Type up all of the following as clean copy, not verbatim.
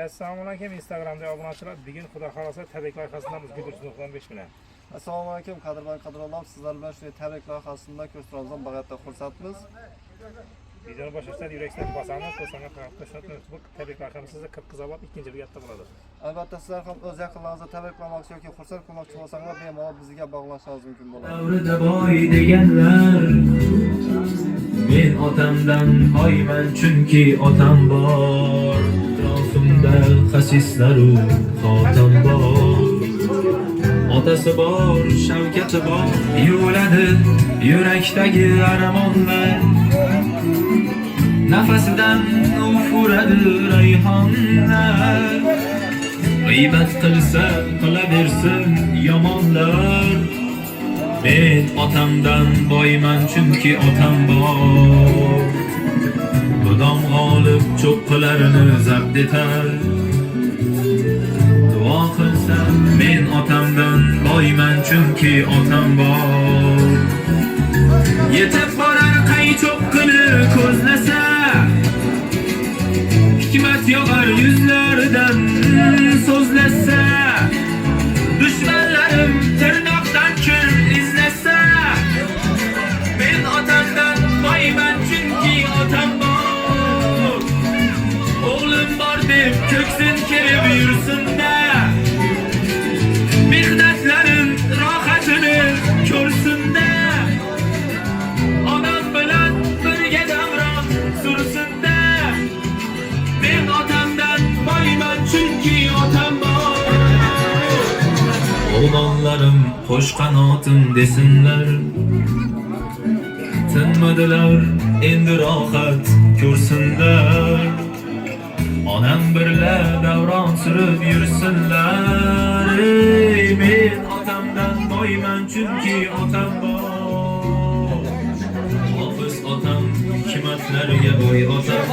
Assalomu alaykum Instagramda obunachilar. Bugun Xudo xolasa tabrik loyihasidan bizga 495 bilan. Assalomu alaykum qadrlarim, sizlar bilan shunday tabrik loyihasida ko'rsatuvimizdan bag'atda xursandmiz. Videoni boshlashdan yurakdan bosamiz, to'sanga qo'shib bu tabrik loyihamiz sizga 40 zavod ikkinchi bigatda bo'ladi. Albatta sizlar ham o'z yaqinlaringizni tabriklamoqchi yoki xursand qilmoqchi bo'lsangiz, bemalol bizga bog'lashingiz mumkin bo'ladi. Davrida boy deganlar men otamdan oyman chunki otam bor. Atrofimda xasislaru xotam bor. Otasi bor, shavkati bor, yo'ladi yurakdagi armonlar. Nafasidan ufuradi rayhonlar. G'iybat qilsa qilaversin yomonlar. Men otamdan boyman chunki otam bor. Xudom g'olib cho'qqalarini zabt etar. Duo qilsa men otamdan boyman chunki otam bor. Yetib borar qay cho'qqini ko'zlasa, hikmat yog'ar yuzlaridan so'zlasa, dushmanlarim tirnoqdan kun izlasa, men otamdan boyman chunki otam bor. O'g'lim bor deb ko'ksin kelib yursin-da, mehnatlarim rohatini ko'rsin-da, onam bilan birga davron sursin-da, men otamdan boyman chunki otam bor. O'g'lonlarim qo'sh qanotim desinlar, tinmadilar endi rohat ko'rsinlar. Onam birla davron surib yursinlar. Ey men otamdan boyman chunki otam bor. Hofiz otam hikmatlarga bo'y otam.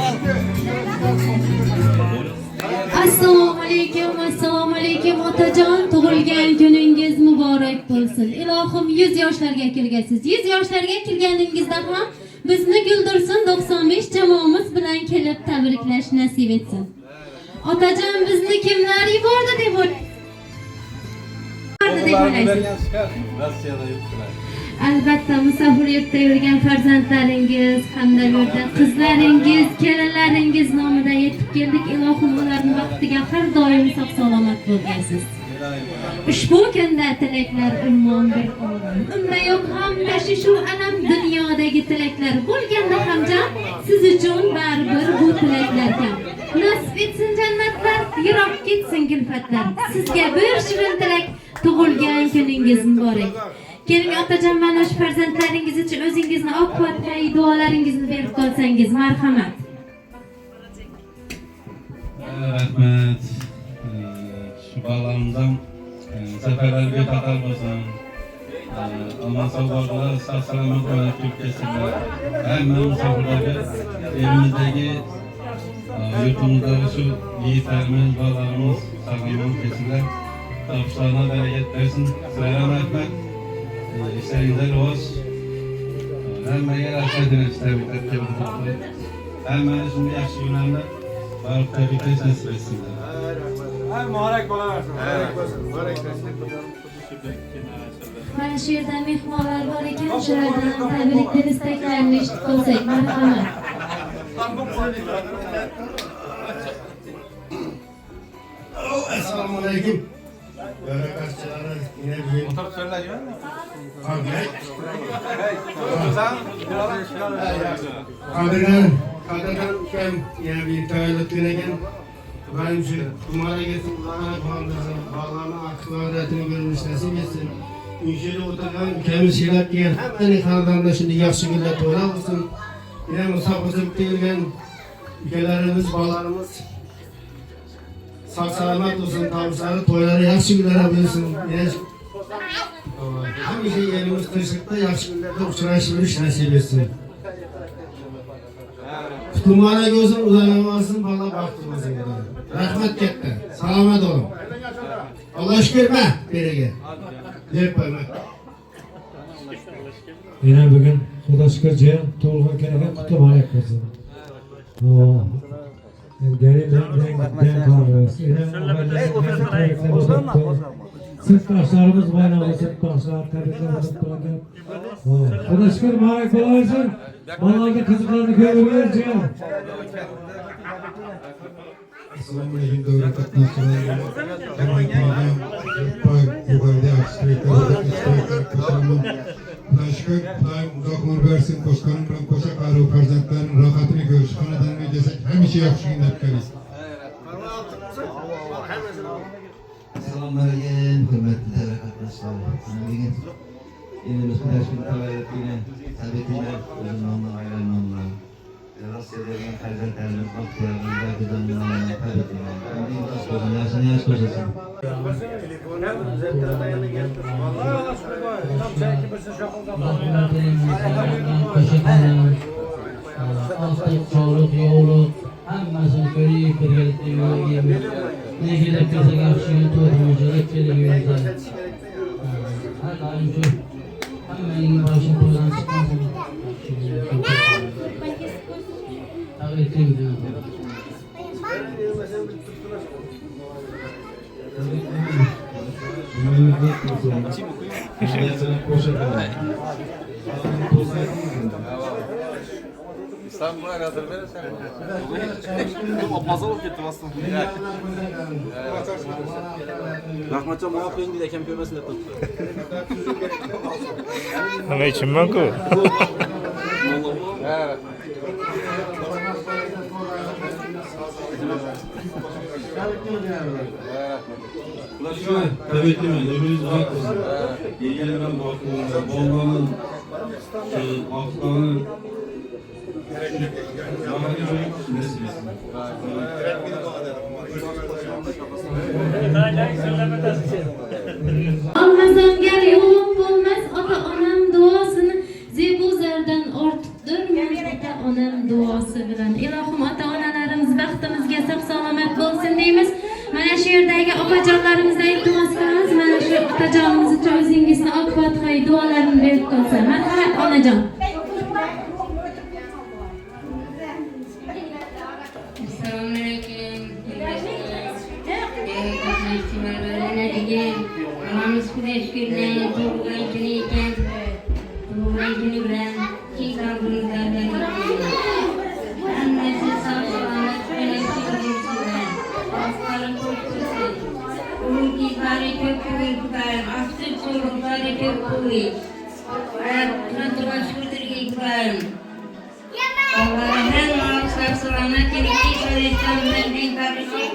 Assalomu alaykum otajon, tug'ilgan kuningiz muborak bo'lsin. Ilohim 100 yoshlarga kirgansiz. 100 yoshlarga kirganingizda ham bizni Guldirsun 95 jamoamiz bilan kelib tabriklash nasib etsin. Otajon bizni kimlar yubordi deb o'ylaysiz? Albatta musofir yurtda yurgan farzandlaringiz hamda yurtda qizlaringiz, kelinlaringiz nomidan yetib keldik. Ilohim ularning vaqtiga har doim sog' salomat bo'lgaysiz. Ushbu kunda tilaklar ummon bir olam. Unda yo'q ham tashishu alam dunyodagi tilaklar bo'lganda ham jon siz uchun baribir bu tilaklar kam. Nasib etsin jannatlar, yiroq ketsin gulfatlar. Sizga bir shirin tilak, tug'ilgan kuningiz muborak. Keling otajon, mana shu farzandlaringiz uchun o'zingizni ovqatli duolaringizni berib qolsangiz, marhamat. Rahmat. Shu balalarımdan zaferler bir kadar olsun. Aman sağlıklar, sağ selamet olarak Türkiye'sinde hemen misafirleri evimizdeki yurtumuzdaki şu yiğitlerimiz, balalarımız, sağlaman kesinler tapışlarına bereket versin. Sizlere rahmet. İşlerinde hoş. Hemen yer açaydınız tebrikler tebrikler. Hemen şimdi yaşlı günlerinde varıp tebrikler nasip etsinler. Mübarek olasın. Mana shu yerda mehmonlar bor ekan, shulardan tabriklar istaklarini eshitib qolsak, marhamat. Assalomu alaykum. Barakatchilar, yine bir Oturup söyleyin. Qadrdan ukam yana bir tayyorlab bergan. Benim şu kumara gelsin, bana kaldırsın, bağlama akılarını görmüş nasip etsin. Ünşeli oturgan ukamiz şeyler diyen hemen ikardan şimdi yaxşı günler toylar olsun. Yine musafirlik deyilgen ülkelerimiz, bağlarımız sağ selamet olsun, tavukları, toyları yaxşı günler yapıyorsun. Hamisha yerimiz kırışıkta yaxşı günlerde uçuraşmış nasip etsin. Kutumana gözün uzanamasın, bana baktırmasın. Rahmet ketdi. Selamet olun. Allah şükür be, berege. Dep koyma. Yine bugün Xudo shukr jiyan tug'ilgan kuniga qutlug' bo'lsin. Gari bilan Sırtdaşlarımız bayramı sırtdaşlar tebrikler edip Xudo shukr muborak bo'laversin. Bolalarga qiziqlarni ko'raversin. Assalomu alaykum davlat qatnashchilari. Yuqorida Xudoshukr, Xudoyim uzoq umr bersin. Qo'shqanim bilan qo'sha qaru farzandlarim rohatini ko'rish, xonadonga kelsak hamisha yaxshi kunlar ko'ramiz. Assalomu alaykum hurmatli davlat qatnashchilari. Bugun elimiz Xudoshukr tavalludini tabriklayman. O'zim nomidan, oilam nomidan. Rossiyadagi farzandlarimiz baxtiyorlarga gudoyimlarni tabriklayman. Alloh o'zini yaxshi ko'rsin. Sog'lik, yo'qlik hammasini ko'rib birgalikda negilab kelsak yaxshi to'g'ri mo'ljalab kelaveradi. Har doim shu hammaning boshi qo'ldan chiqmasin. Sen bu aradır verirsen. Apazal olup gitti aslında. Rahmetçi muhabbin bir de kem kömesine tuttu. Ne için ben ku? Evet. Ulaşıyor. Tabii ki ömrünüz uzak olsun. Yengelerden bakımında, bolmanın, altlarının zamanı çocuk nesiniz? Olmasam gel yolum bo'lmas ota onam duosini zebu zardan ortiqdir men ota onam duosi bilan ilohim ota onalarimiz baxtimizga sog' salomat bo'lsin deymiz. Mana shu yerdagi opajonlarimizdan iltimos qilamiz. Mana shu otajonimiz uchun o'zingizni ok fotiha duolarini berib qo'ysa. Marhamat onajon. Assalomu alaykum. Onamiz Xudoshukr bilan tug'ilgan kuni ekan. Tug'ilgan kuni bilan keng qalbimizdan hammasi sog' salomat bo'lsin. Osmonlar ko'rsin. Umidlari ko'p bo'lsin. Aftur so'roqlari ko'p bo'lsin. Hayotni turmushga ko'taring. Allah'ın mağazı selamet gerekli söylediklerimden bin kardeşim.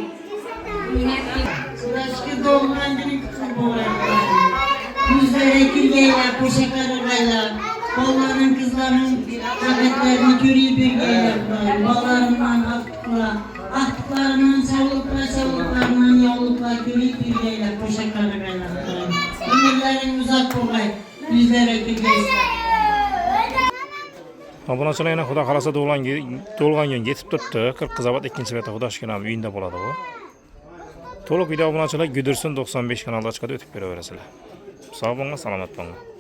Xudoshukr doğumdan günü kutlu bo'lsin. Yüzlere gülgeyler, poşaklar olaylar. Bolların, kızların rahmetlerini görüp birgeyler. Ballarından aktıklarından, savluklarından, yolluklar görüp birgeyler, poşaklar olaylar. Ömürlerin uzak olay, yüzlere gülgeyler. Obunachilar yana Xudo xolasa tug'ilgan kun yetib turibdi. Qirqqizobat 2-beta Xudo shukr uyinda bo'ladi bu. To'liq video obunachilar Gudursun 95 kanalida chiqadi, o'tib ko'raverasizlar. Sog' bo'linglar, salomat bo'linglar.